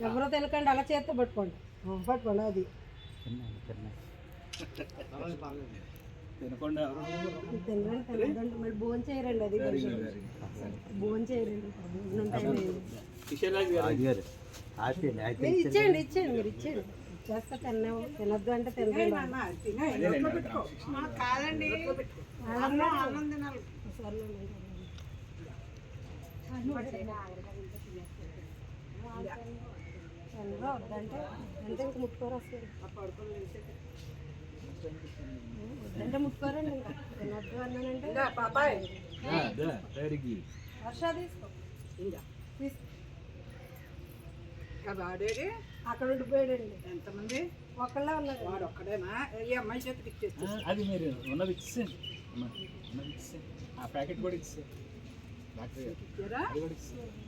ఎవరో తినకండి, అలా చేత్తో పట్టుకోండి. పట్టుకోండి అది తినకుండా తినకండి, మళ్ళీ భోజనం చేయరండి. అది భోజనం చేయరండి. ఇచ్చేయండి ఇచ్చేయండి, మీరు ఇచ్చేయండి. చేస్తా తినొద్దు అంటే తినకండి. కాదండి అన్నం తినాలి. వద్దంటే అంటే ఇంక ముట్టుకోరు వస్తారు. వద్దంటే ముట్టుకోరండి. ఇంకా తినొద్దు అన్నానంటే పాపాయ్ వర్ష తీసుకో వాడేది అక్కడ ఉండిపోయాడండి. ఎంతమంది? ఒకళ్ళే ఉన్నారు. వాడు ఒక్కడేనా? ఈ అమ్మాయి చేతికి ఇచ్చేసి అది మీరు ఉన్నది ఇచ్చేయండి, ఉన్నది ఇచ్చేయండి. ఆ ప్యాకెట్ కూడా ఇచ్చేయండి. డాక్టర్ గారు అది కూడా ఇచ్చేయండి.